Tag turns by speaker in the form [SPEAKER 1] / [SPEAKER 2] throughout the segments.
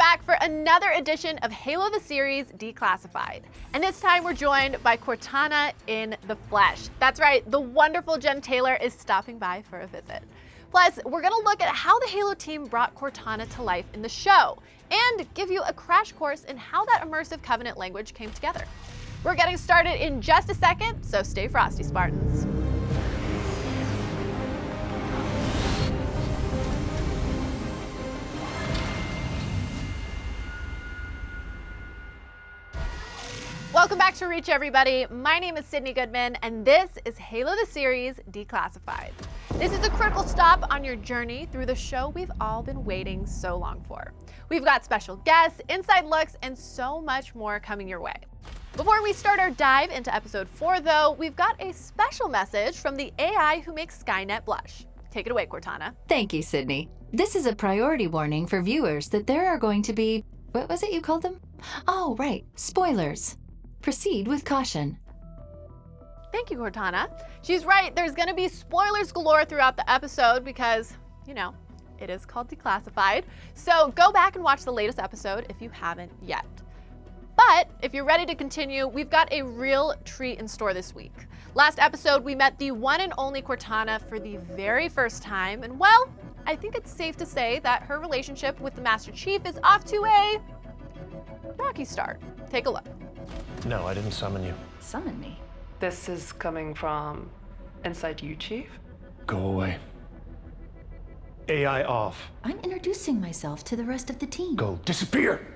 [SPEAKER 1] back for another edition of Halo the Series Declassified. And this time we're joined by Cortana in the flesh. That's right, the wonderful Jen Taylor is stopping by for a visit. Plus, we're gonna look at how the Halo team brought Cortana to life in the show, and give you a crash course in how that immersive Covenant language came together. We're getting started in just a second, so stay frosty, Spartans. Welcome back to Reach, everybody. My name is Sydney Goodman, and this is Halo the Series Declassified. This is a critical stop on your journey through the show we've all been waiting so long for. We've got special guests, inside looks, and so much more coming your way. Before we start our dive into episode 4, though, we've got a special message from the AI who makes Skynet blush. Take it away, Cortana.
[SPEAKER 2] Thank you, Sydney. This is a priority warning for viewers that there are going to be, what was it you called them? Oh, right, spoilers. Proceed with caution.
[SPEAKER 1] Thank you, Cortana. She's right, there's gonna be spoilers galore throughout the episode because, you know, it is called Declassified. So go back and watch the latest episode if you haven't yet. But if you're ready to continue, we've got a real treat in store this week. Last episode, we met the one and only Cortana for the very first time, and well, I think it's safe to say that her relationship with the Master Chief is off to a rocky start. Take a look.
[SPEAKER 3] No, I didn't summon you.
[SPEAKER 2] Summon me.
[SPEAKER 4] This is coming from inside you, Chief?
[SPEAKER 3] Go away. AI off.
[SPEAKER 2] I'm introducing myself to the rest of the team.
[SPEAKER 3] Go disappear!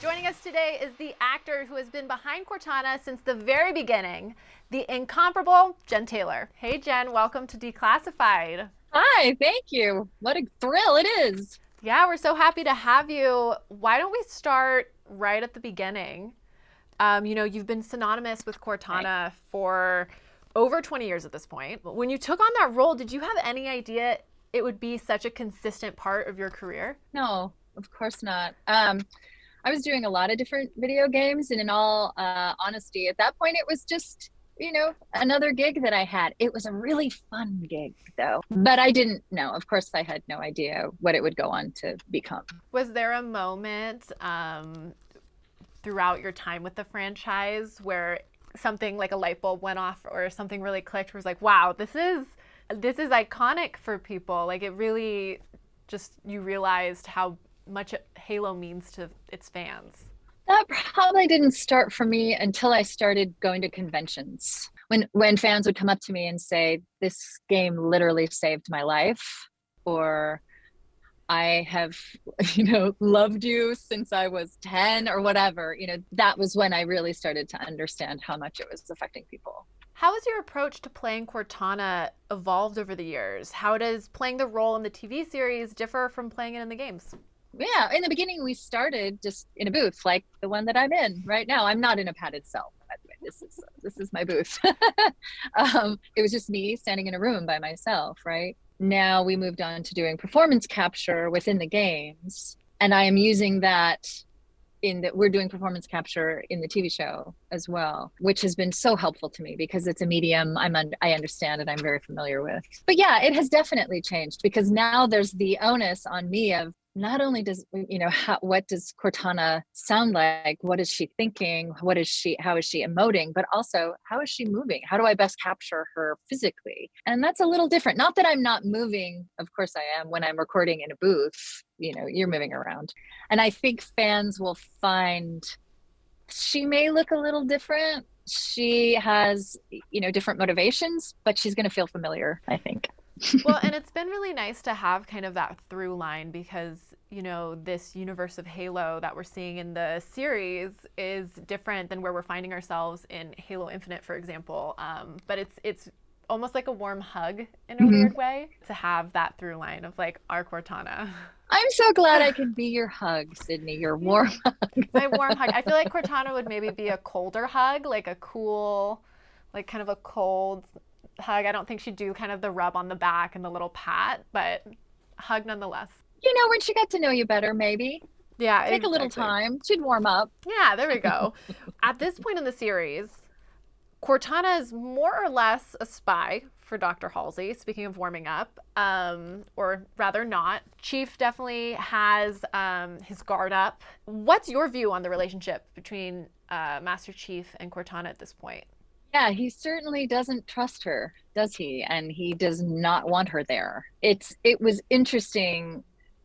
[SPEAKER 1] Joining us today is the actor who has been behind Cortana since the very beginning, the incomparable Jen Taylor. Hey Jen, welcome to Declassified.
[SPEAKER 5] Hi, thank you. What a thrill it is.
[SPEAKER 1] Yeah, we're so happy to have you. Why don't we start right at the beginning? You know, you've been synonymous with Cortana for over 20 years at this point. When you took on that role, did you have any idea it would be such a consistent part of your career?
[SPEAKER 5] No, of course not. I was doing a lot of different video games, and in all honesty, at that point, it was just, you know, another gig that I had. It was a really fun gig, though. But I didn't know. Of course, I had no idea what it would go on to become.
[SPEAKER 1] Was there a moment throughout your time with the franchise where something like a light bulb went off or something really clicked where it was like, wow, this is iconic for people? Like, it really just, you realized how much Halo means to its fans?
[SPEAKER 5] That probably didn't start for me until I started going to conventions. When fans would come up to me and say, this game literally saved my life, or I have, you know, loved you since I was 10 or whatever, you know, that was when I really started to understand how much it was affecting people.
[SPEAKER 1] How has your approach to playing Cortana evolved over the years? How does playing the role in the TV series differ from playing it in the games?
[SPEAKER 5] Yeah, in the beginning, we started just in a booth like the one that I'm in right now. I'm not in a padded cell, by the way. This is my booth. It was just me standing in a room by myself, right? Now we moved on to doing performance capture within the games, and I am using that we're doing performance capture in the TV show as well, which has been so helpful to me because it's a medium I understand and I'm very familiar with. But yeah, it has definitely changed because now there's the onus on me of not only does, you know, what does Cortana sound like? What is she thinking? How is she emoting? But also, how is she moving? How do I best capture her physically? And that's a little different. Not that I'm not moving. Of course I am when I'm recording in a booth, you know, you're moving around. And I think fans will find she may look a little different. She has, you know, different motivations, but she's going to feel familiar, I think.
[SPEAKER 1] Well, and it's been really nice to have kind of that through line because, you know, this universe of Halo that we're seeing in the series is different than where we're finding ourselves in Halo Infinite, for example. But it's almost like a warm hug in a weird way to have that through line of like our Cortana.
[SPEAKER 5] I'm so glad I can be your hug, Sydney, your warm hug.
[SPEAKER 1] My warm hug. I feel like Cortana would maybe be a colder hug, like a cool, like kind of a cold hug. I don't think she'd do kind of the rub on the back and the little pat, but hug nonetheless.
[SPEAKER 5] You know, when she got to know you better, maybe.
[SPEAKER 1] Yeah.
[SPEAKER 5] Take a little time. She'd warm up.
[SPEAKER 1] Yeah, there we go. At this point in the series, Cortana is more or less a spy for Dr. Halsey, speaking of warming up, or rather not. Chief definitely has his guard up. What's your view on the relationship between Master Chief and Cortana at this point?
[SPEAKER 5] Yeah, he certainly doesn't trust her, does he? And he does not want her there. It was interesting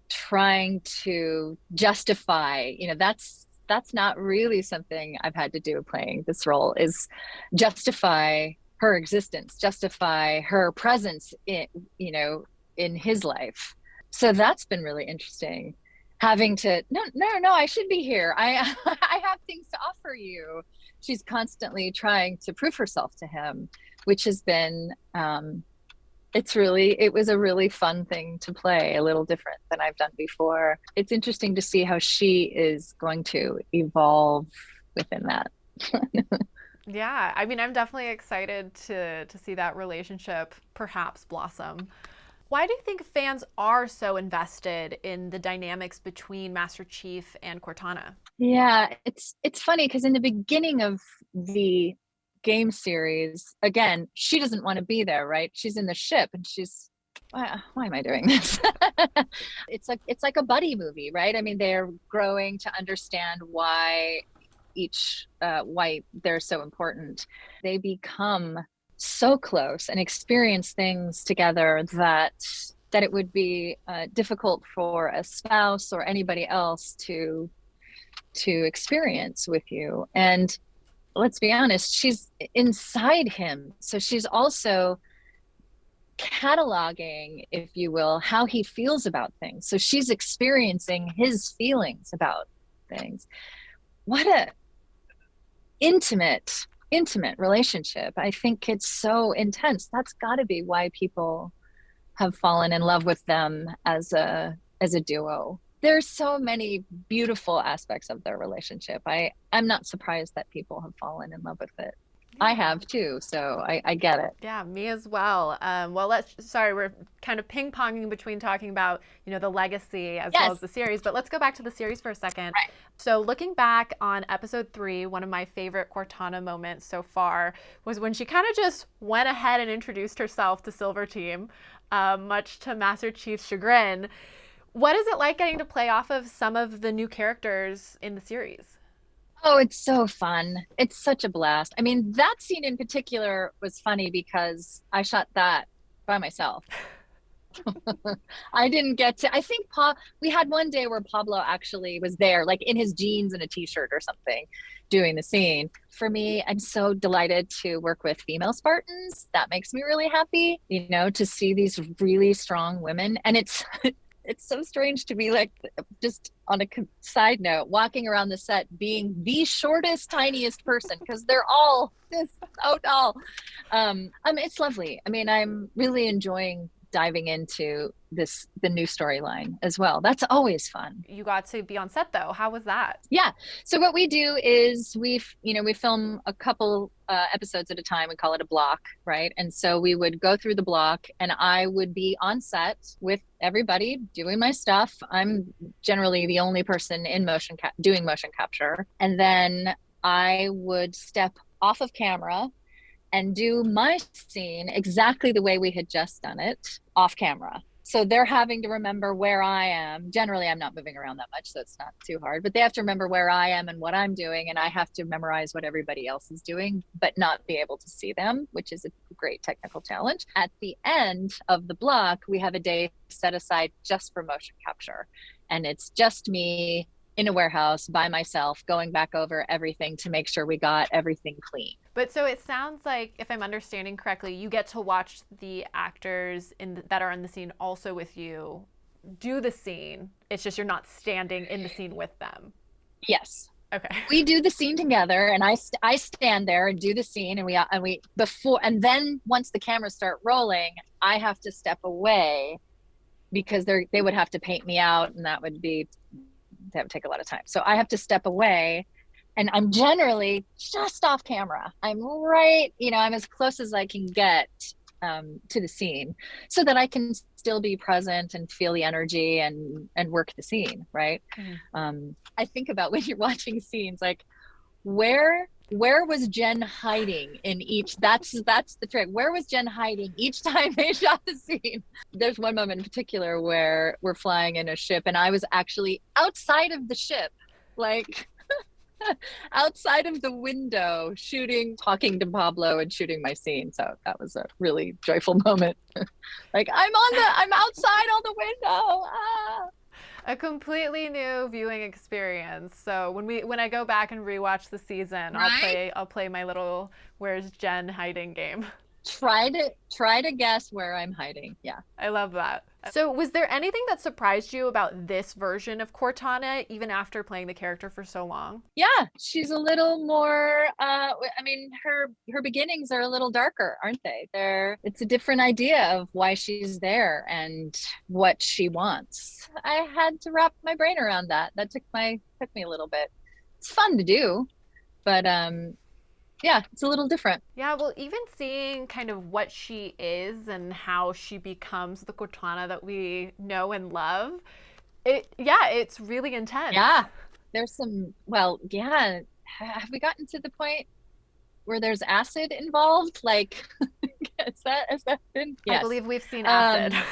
[SPEAKER 5] trying to justify, that's not really something I've had to do playing this role, is justify her existence, justify her presence in his life. So that's been really interesting. Having to, no, I should be here. I have things to offer you. She's constantly trying to prove herself to him, which has been, it was a really fun thing to play, a little different than I've done before. It's interesting to see how she is going to evolve within that.
[SPEAKER 1] Yeah, I mean, I'm definitely excited to see that relationship perhaps blossom. Why do you think fans are so invested in the dynamics between Master Chief and Cortana?
[SPEAKER 5] Yeah, it's funny because in the beginning of the game series, again, she doesn't want to be there, right? She's in the ship and she's, why am I doing this? It's like a buddy movie, right? I mean, they're growing to understand why why they're so important. They become so close and experience things together that it would be difficult for a spouse or anybody else to experience with you. And let's be honest, she's inside him, so she's also cataloging, if you will, how he feels about things. So she's experiencing his feelings about things. What a intimate relationship. I think it's so intense. That's got to be why people have fallen in love with them as a duo. There's so many beautiful aspects of their relationship. I'm not surprised that people have fallen in love with it. I have too, so I get it.
[SPEAKER 1] Yeah, me as well. We're kind of ping-ponging between talking about, the legacy as well as the series, but let's go back to the series for a second.
[SPEAKER 5] Right.
[SPEAKER 1] So looking back on episode 3, one of my favorite Cortana moments so far was when she kind of just went ahead and introduced herself to Silver Team, much to Master Chief's chagrin. What is it like getting to play off of some of the new characters in the series?
[SPEAKER 5] Oh, it's so fun. It's such a blast. I mean, that scene in particular was funny because I shot that by myself. I didn't get to, I think we had one day where Pablo actually was there, like in his jeans and a t-shirt or something, doing the scene. For me, I'm so delighted to work with female Spartans. That makes me really happy, to see these really strong women. And it's so strange to be like, just on a side note, walking around the set being the shortest, tiniest person, because they're all just so tall. It's lovely. I mean, I'm really enjoying diving into the new storyline as well. That's always fun.
[SPEAKER 1] You got to be on set though. How was that?
[SPEAKER 5] Yeah. So what we do is we film a couple episodes at a time. We call it a block, right? And so we would go through the block and I would be on set with everybody doing my stuff. I'm generally the only person in doing motion capture. And then I would step off of camera and do my scene exactly the way we had just done it off camera. So they're having to remember where I am. Generally, I'm not moving around that much, so it's not too hard, but they have to remember where I am and what I'm doing. And I have to memorize what everybody else is doing, but not be able to see them, which is a great technical challenge. At the end of the block, we have a day set aside just for motion capture. And it's just me in a warehouse by myself, going back over everything to make sure we got everything clean.
[SPEAKER 1] But so it sounds like, if I'm understanding correctly, you get to watch the actors that are in the scene also with you do the scene. It's just you're not standing in the scene with them.
[SPEAKER 5] Yes.
[SPEAKER 1] Okay.
[SPEAKER 5] We do the scene together, and I stand there and do the scene, and then once the cameras start rolling, I have to step away because they would have to paint me out, and that would take a lot of time. So I have to step away. And I'm generally just off camera. I'm right, I'm as close as I can get to the scene so that I can still be present and feel the energy and work the scene, right? Mm-hmm. I think about when you're watching scenes, like, where where was Jen hiding in each, that's the trick. Where was Jen hiding each time they shot the scene? There's one moment in particular where we're flying in a ship and I was actually outside of the ship, like outside of the window shooting, talking to Pablo and shooting my scene. So that was a really joyful moment. Like I'm outside on the window. Ah.
[SPEAKER 1] A completely new viewing experience. So when I go back and rewatch the season,
[SPEAKER 5] Right?
[SPEAKER 1] I'll play my little "Where's Jen" hiding game.
[SPEAKER 5] Try to guess where I'm hiding. Yeah.
[SPEAKER 1] I love that. So was there anything that surprised you about this version of Cortana, even after playing the character for so long?
[SPEAKER 5] Yeah, she's a little more I mean, her beginnings are a little darker, aren't they? It's a different idea of why she's there and what she wants. I had to wrap my brain around that. That took me a little bit. It's fun to do, but yeah, it's a little different.
[SPEAKER 1] Yeah, well, even seeing kind of what she is and how she becomes the Cortana that we know and love, it's really intense.
[SPEAKER 5] Yeah, there's some, well, yeah. Have we gotten to the point where there's acid involved? Like, has that been? Yes.
[SPEAKER 1] I believe we've seen acid.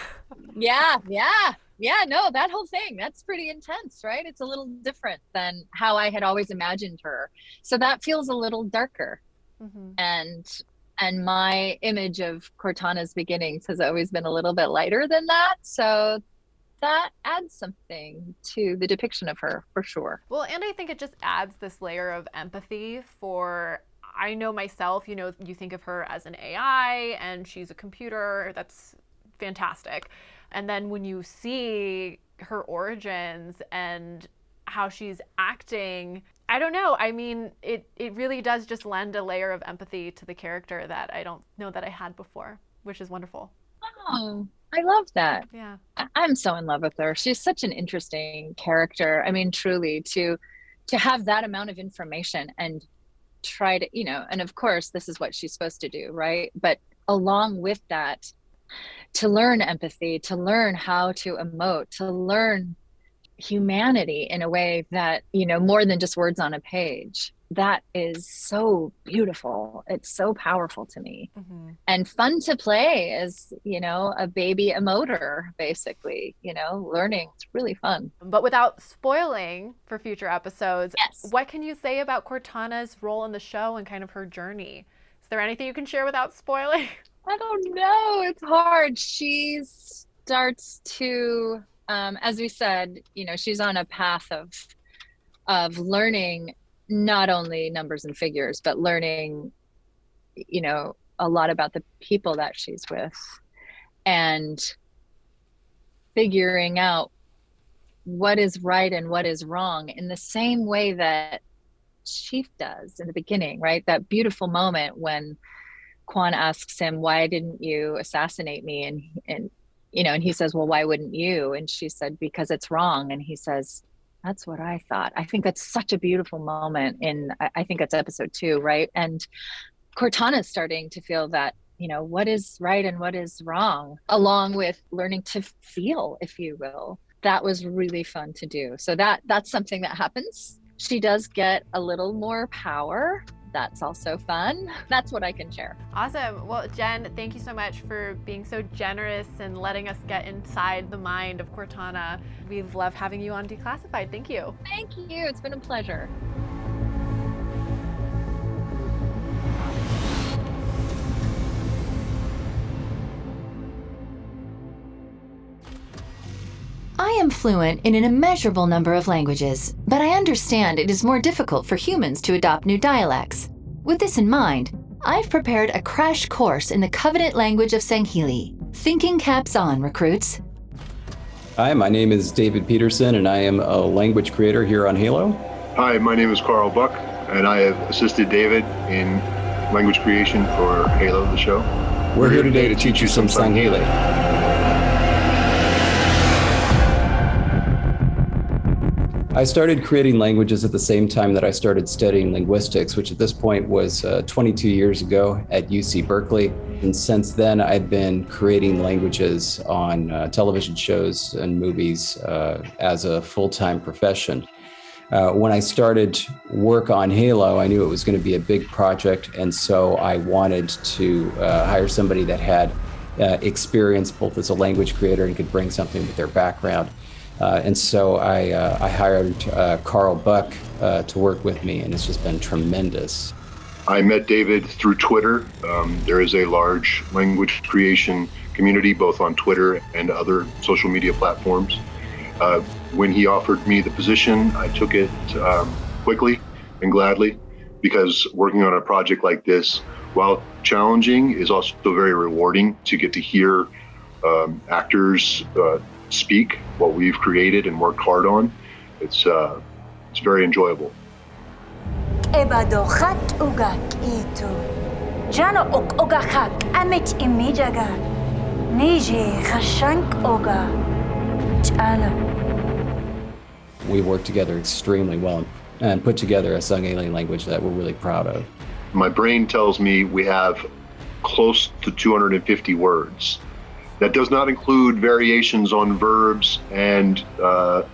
[SPEAKER 5] Yeah, no, that whole thing, that's pretty intense, right? It's a little different than how I had always imagined her. So that feels a little darker.
[SPEAKER 1] Mm-hmm.
[SPEAKER 5] And my image of Cortana's beginnings has always been a little bit lighter than that. So that adds something to the depiction of her, for sure.
[SPEAKER 1] Well, and I think it just adds this layer of empathy for, I know myself, you think of her as an AI and she's a computer. That's fantastic. And then when you see her origins and how she's acting, I don't know. I mean, it really does just lend a layer of empathy to the character that I don't know that I had before, which is wonderful.
[SPEAKER 5] Oh, I love that.
[SPEAKER 1] Yeah.
[SPEAKER 5] I'm so in love with her. She's such an interesting character. I mean, truly, to have that amount of information and try to, and of course, this is what she's supposed to do, right? But along with that, to learn empathy, to learn how to emote, to learn humanity in a way that, more than just words on a page. That is so beautiful. It's so powerful to me. Mm-hmm. And fun to play as, a baby emoter, basically, learning. It's really fun.
[SPEAKER 1] But without spoiling for future episodes,
[SPEAKER 5] yes,
[SPEAKER 1] what can you say about Cortana's role in the show and kind of her journey? Is there anything you can share without spoiling?
[SPEAKER 5] I don't know. It's hard. She starts to, as we said, she's on a path of learning not only numbers and figures, but learning, a lot about the people that she's with and figuring out what is right and what is wrong in the same way that Chief does in the beginning, right? That beautiful moment when Quan asks him, why didn't you assassinate me? And he says, well, why wouldn't you? And she said, because it's wrong. And he says, that's what I thought. I think that's such a beautiful moment I think it's episode 2, right? And Cortana's starting to feel that, what is right and what is wrong, along with learning to feel, if you will. That was really fun to do. So that's something that happens. She does get a little more power. That's also fun. That's what I can share.
[SPEAKER 1] Awesome. Well, Jen, thank you so much for being so generous and letting us get inside the mind of Cortana. We've loved having you on Declassified. Thank you.
[SPEAKER 5] Thank you. It's been a pleasure.
[SPEAKER 2] I am fluent in an immeasurable number of languages, but I understand it is more difficult for humans to adopt new dialects. With this in mind, I've prepared a crash course in the covenant language of Sangheili. Thinking caps on, recruits.
[SPEAKER 6] Hi, my name is David Peterson, and I am a language creator here on Halo.
[SPEAKER 7] Hi, my name is Carl Buck, and I have assisted David in language creation for Halo, the show.
[SPEAKER 6] We're here today to teach you some Sangheili. I started creating languages at the same time that I started studying linguistics, which at this point was 22 years ago at UC Berkeley. And since then, I've been creating languages on television shows and movies as a full-time profession. When I started work on Halo, I knew it was going to be a big project, and so I wanted to hire somebody that had experience both as a language creator and could bring something with their background. And so I hired Carl Buck to work with me, and it's just been tremendous.
[SPEAKER 7] I met David through Twitter. There is a large language creation community, both on Twitter and other social media platforms. When he offered me the position, I took it quickly and gladly, because working on a project like this, while challenging, is also very rewarding to get to hear actors speak what we've created and worked hard on. It's very enjoyable.
[SPEAKER 6] We worked together extremely well and put together a Sangheili language that we're really proud of.
[SPEAKER 7] My brain tells me we have close to 250 words. That does not include variations on verbs and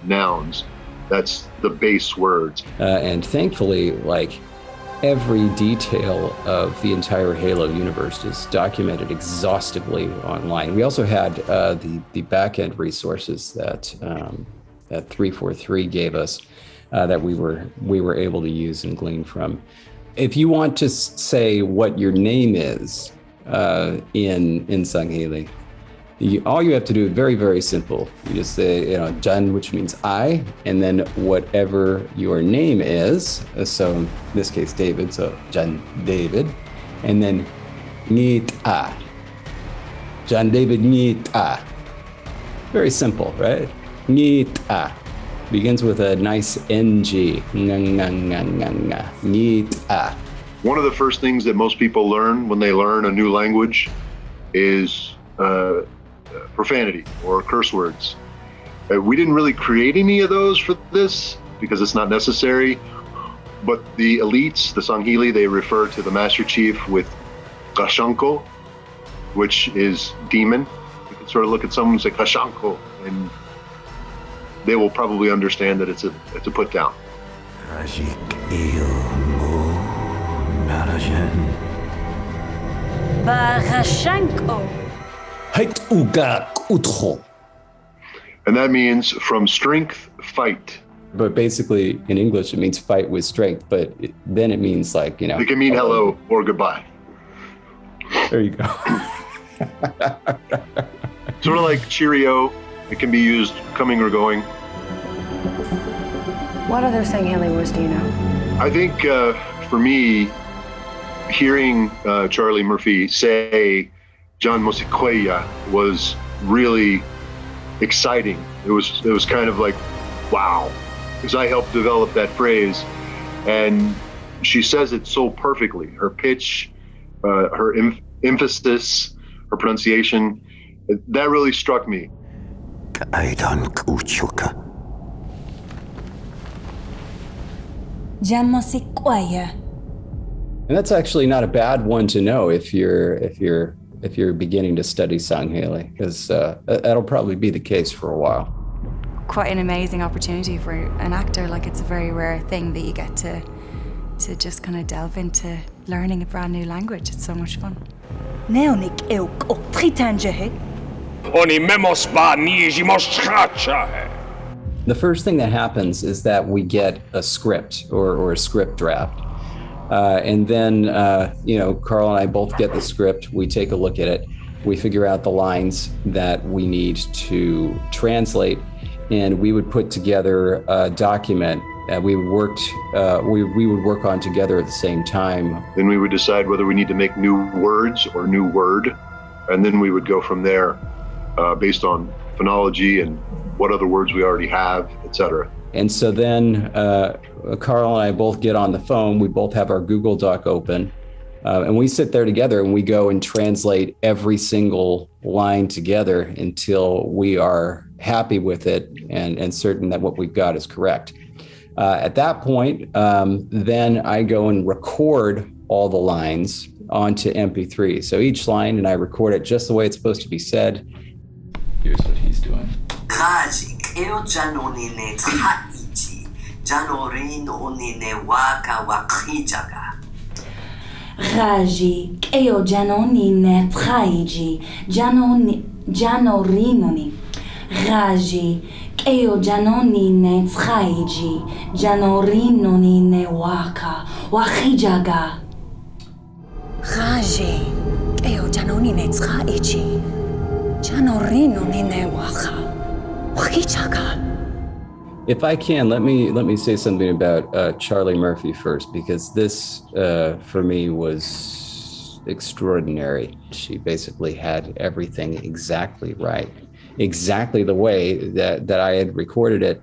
[SPEAKER 7] nouns. That's the base words.
[SPEAKER 6] And thankfully, like, every detail of the entire Halo universe is documented exhaustively online. We also had the back-end resources that 343 gave us that we were able to use and glean from. If you want to say what your name is in Sangheili, all you have to do is very, very simple. You just say, Jan, which means I, and then whatever your name is. So in this case, David, so Jan David, and then Ngit-a. Jan David Ngit-a. Very simple, right? Ngit-a. Begins with a nice NG. Ngit-a.
[SPEAKER 7] One of the first things that most people learn when they learn a new language is profanity or curse words. We didn't really create any of those for this because it's not necessary, but the elites, the Sangheili, they refer to the Master Chief with Kashanko, which is demon. You can sort of look at someone and say Kashanko, and they will probably understand that it's a put down. And that means from strength, fight.
[SPEAKER 6] But basically, in English, it means fight with strength, but then it means like,
[SPEAKER 7] It can mean hello or goodbye.
[SPEAKER 6] There you go.
[SPEAKER 7] Sort of like cheerio. It can be used coming or going.
[SPEAKER 8] What other Sangheili words do you know?
[SPEAKER 7] I think for me, hearing Charlie Murphy say John Mosikoya was really exciting. It was kind of like, wow, because I helped develop that phrase, and she says it so perfectly. Her pitch, her emphasis, her pronunciation, that really struck me.
[SPEAKER 6] And that's actually not a bad one to know if you're beginning to study Sangheili, because that'll probably be the case for a while.
[SPEAKER 8] Quite an amazing opportunity for an actor. Like, it's a very rare thing that you get to just kind of delve into learning a brand new language. It's so much fun.
[SPEAKER 6] The first thing that happens is that we get a script or a script draft. And then, Carl and I both get the script. We take a look at it. We figure out the lines that we need to translate, and we would put together a document that we would work on together at the same time.
[SPEAKER 7] Then we would decide whether we need to make new words or new word, and then we would go from there based on phonology and what other words we already have, etc.
[SPEAKER 6] And so then Carl and I both get on the phone. We both have our Google Doc open, and we sit there together and we go and translate every single line together until we are happy with it and certain that what we've got is correct. At that point, then I go and record all the lines onto MP3. So each line, and I record it just the way it's supposed to be said. Here's what he's doing.
[SPEAKER 9] Janorino nine waka wakijaga.
[SPEAKER 10] Raji, keo janoni ne traiji, janorinoni. Raji, keo janoni ne traiji, janorinoni ne waka wakijaga.
[SPEAKER 11] Raji, keo janoni ne traiji, janorinoni ne waka wakijaga.
[SPEAKER 6] If I can, let me say something about Charlie Murphy first, because this for me was extraordinary. She basically had everything exactly right, exactly the way that I had recorded it,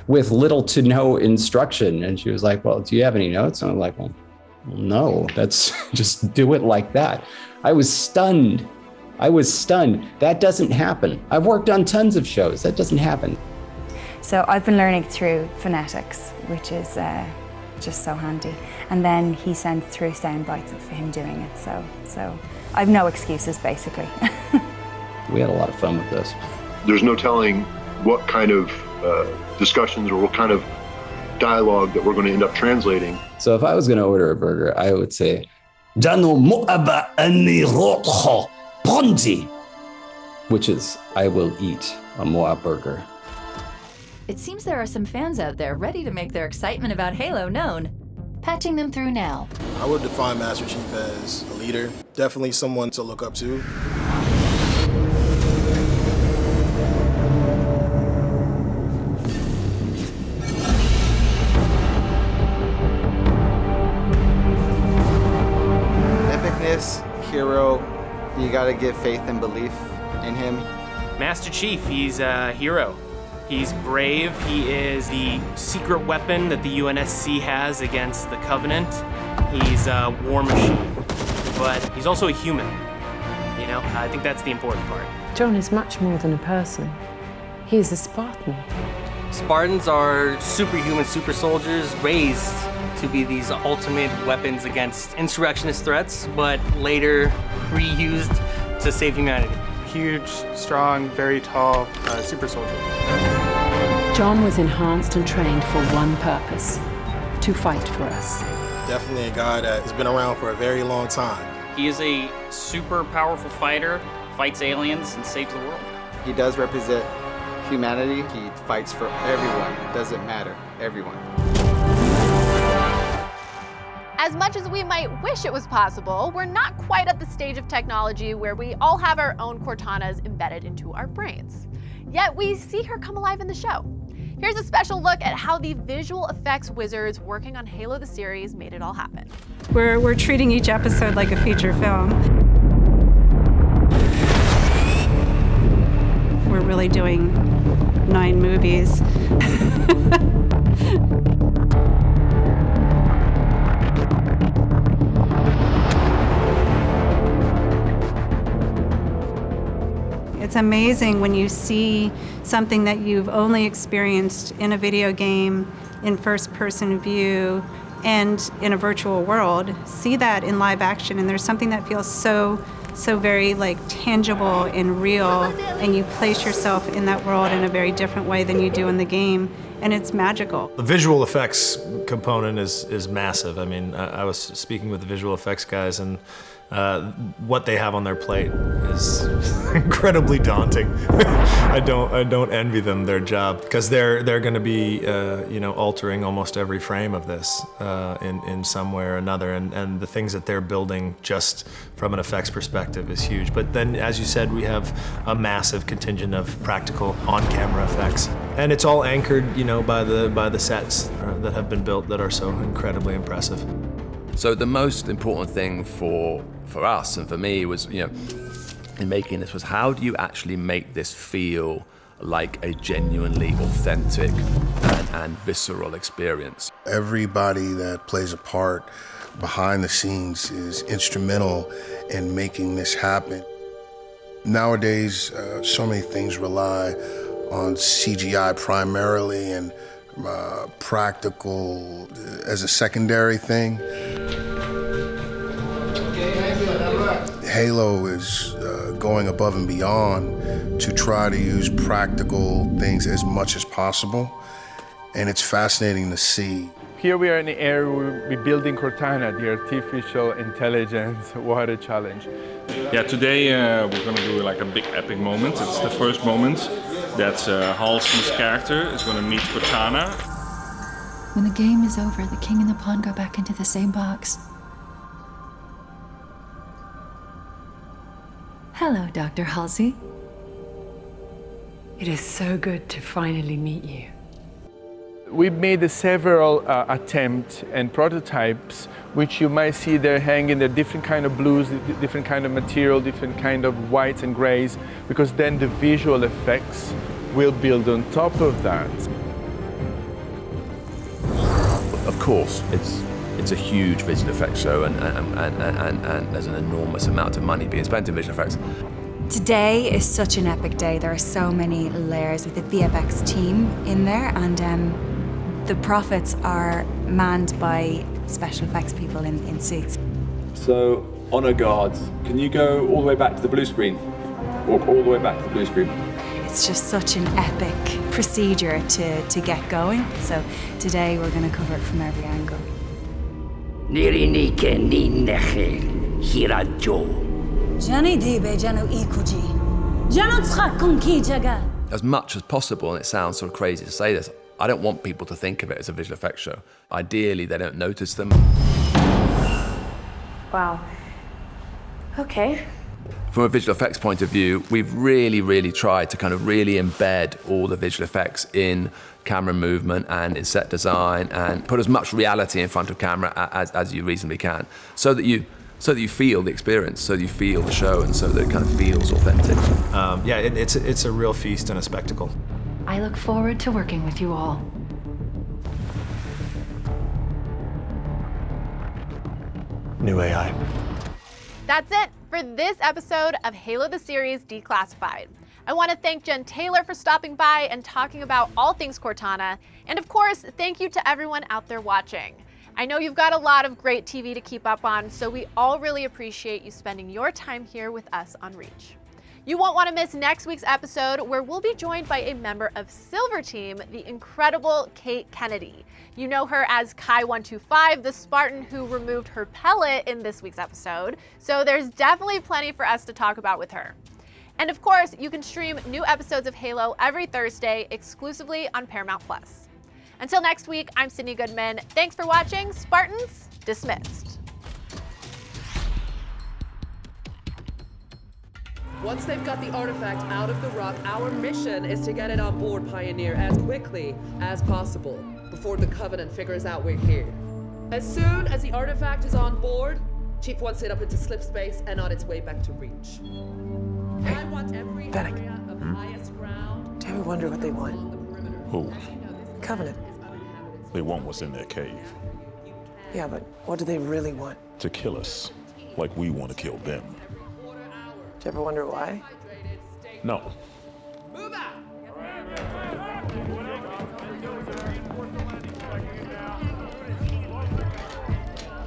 [SPEAKER 6] with little to no instruction. And she was like, "Well, do you have any notes?" And I'm like, "Well, no, that's just do it like that." I was stunned. That doesn't happen. I've worked on tons of shows. That doesn't happen.
[SPEAKER 8] So I've been learning through phonetics, which is just so handy. And then he sent through sound bites of him doing it. So I've no excuses, basically.
[SPEAKER 6] We had a lot of fun with this.
[SPEAKER 7] There's no telling what kind of discussions or what kind of dialogue that we're going to end up translating.
[SPEAKER 6] So if I was going to order a burger, I would say, "Dano mo'aba ani ro'ho ponzi," which is, I will eat a Moa burger.
[SPEAKER 2] It seems there are some fans out there ready to make their excitement about Halo known. Patching them through now.
[SPEAKER 12] I would define Master Chief as a leader, definitely someone to look up to.
[SPEAKER 13] Epicness, hero, you gotta give faith and belief in him.
[SPEAKER 14] Master Chief, he's a hero. He's brave. He is the secret weapon that the UNSC has against the Covenant. He's a war machine, but he's also a human. You know, I think that's the important part.
[SPEAKER 15] John is much more than a person. He is a Spartan.
[SPEAKER 16] Spartans are superhuman super soldiers raised to be these ultimate weapons against insurrectionist threats, but later reused to save humanity.
[SPEAKER 17] Huge, strong, very tall super soldier.
[SPEAKER 15] John was enhanced and trained for one purpose, to fight for us.
[SPEAKER 12] Definitely a guy that has been around for a very long time.
[SPEAKER 18] He is a super powerful fighter, fights aliens and saves the world.
[SPEAKER 13] He does represent humanity. He fights for everyone. It doesn't matter, everyone.
[SPEAKER 1] As much as we might wish it was possible, we're not quite at the stage of technology where we all have our own Cortanas embedded into our brains. Yet we see her come alive in the show. Here's a special look at how the visual effects wizards working on Halo the series made it all happen.
[SPEAKER 19] We're treating each episode like a feature film. We're really doing 9 movies. It's amazing when you see something that you've only experienced in a video game, in first-person view, and in a virtual world. See that in live action, and there's something that feels so very like tangible and real, and you place yourself in that world in a very different way than you do in the game, and it's magical.
[SPEAKER 3] The visual effects component is massive. I mean, I was speaking with the visual effects guys, and what they have on their plate is incredibly daunting. I don't envy them their job, because they're going to be altering almost every frame of this in some way or another, and the things that they're building just from an effects perspective is huge. But then, as you said, we have a massive contingent of practical on-camera effects, and it's all anchored, by the sets that have been built that are so incredibly impressive.
[SPEAKER 20] So the most important thing for us and for me was, in making this, was how do you actually make this feel like a genuinely authentic and visceral experience?
[SPEAKER 21] Everybody that plays a part behind the scenes is instrumental in making this happen. Nowadays, so many things rely on CGI primarily and practical as a secondary thing. Halo is going above and beyond to try to use practical things as much as possible. and it's fascinating to see.
[SPEAKER 17] Here we are in the area where we're building Cortana, the artificial intelligence water challenge.
[SPEAKER 4] Yeah, today we're going to do like a big epic moment. It's the first moment that Halsey's character is going to meet Cortana.
[SPEAKER 2] When the game is over, the king and the pawn go back into the same box. Hello, Dr. Halsey.
[SPEAKER 15] It is so good to finally meet you.
[SPEAKER 17] We've made several attempts and prototypes, which you might see they're hanging. They're different kind of blues, different kind of material, different kind of whites and grays, because then the visual effects will build on top of that.
[SPEAKER 20] Of course, it's a huge visual effects show, and there's an enormous amount of money being spent in visual effects.
[SPEAKER 8] Today is such an epic day. There are so many layers with the VFX team in there, and the profits are manned by special effects people in suits.
[SPEAKER 20] So, honor guards, can you go all the way back to the blue screen? Walk all the way back to the blue screen.
[SPEAKER 8] It's just such an epic procedure to get going. So today we're going to cover it from every angle.
[SPEAKER 20] As much as possible, and it sounds sort of crazy to say this, I don't want people to think of it as a visual effects show. Ideally, they don't notice them.
[SPEAKER 22] Wow. Okay.
[SPEAKER 20] From a visual effects point of view, we've really tried to kind of really embed all the visual effects in camera movement and in set design, and put as much reality in front of camera as you reasonably can, so that you feel the experience, so that you feel the show, and so that it kind of feels authentic.
[SPEAKER 3] Yeah, it's a real feast and a spectacle.
[SPEAKER 2] I look forward to working with you all.
[SPEAKER 3] New AI.
[SPEAKER 1] That's it for this episode of Halo the Series Declassified. I want to thank Jen Taylor for stopping by and talking about all things Cortana. And of course, thank you to everyone out there watching. I know you've got a lot of great TV to keep up on, so we all really appreciate you spending your time here with us on Reach. You won't want to miss next week's episode, where we'll be joined by a member of Silver Team, the incredible Kate Kennedy. You know her as Kai-125, the Spartan who removed her pellet in this week's episode, so there's definitely plenty for us to talk about with her. And of course, you can stream new episodes of Halo every Thursday exclusively on Paramount+. Until next week, I'm Sydney Goodman. Thanks for watching. Spartans, dismissed.
[SPEAKER 23] Once they've got the artifact out of the rock, our mission is to get it on board Pioneer as quickly as possible before the Covenant figures out we're here. As soon as the artifact is on board, Chief wants it up into slip space and on its way back to Reach.
[SPEAKER 24] Hey,
[SPEAKER 23] I want every
[SPEAKER 24] Fennec.
[SPEAKER 23] area of highest ground.
[SPEAKER 24] Do you ever wonder what they want?
[SPEAKER 25] Who?
[SPEAKER 24] Covenant.
[SPEAKER 25] They want what's in their cave.
[SPEAKER 24] Yeah, but what do they really want?
[SPEAKER 25] To kill us, like we want to kill them.
[SPEAKER 24] Do you ever wonder why?
[SPEAKER 25] No.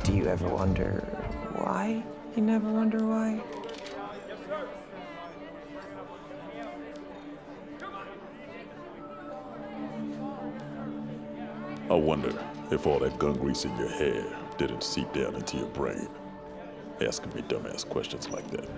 [SPEAKER 24] Do you ever wonder why? You never wonder why?
[SPEAKER 25] I wonder if all that gun grease in your hair didn't seep down into your brain, asking me dumbass questions like that.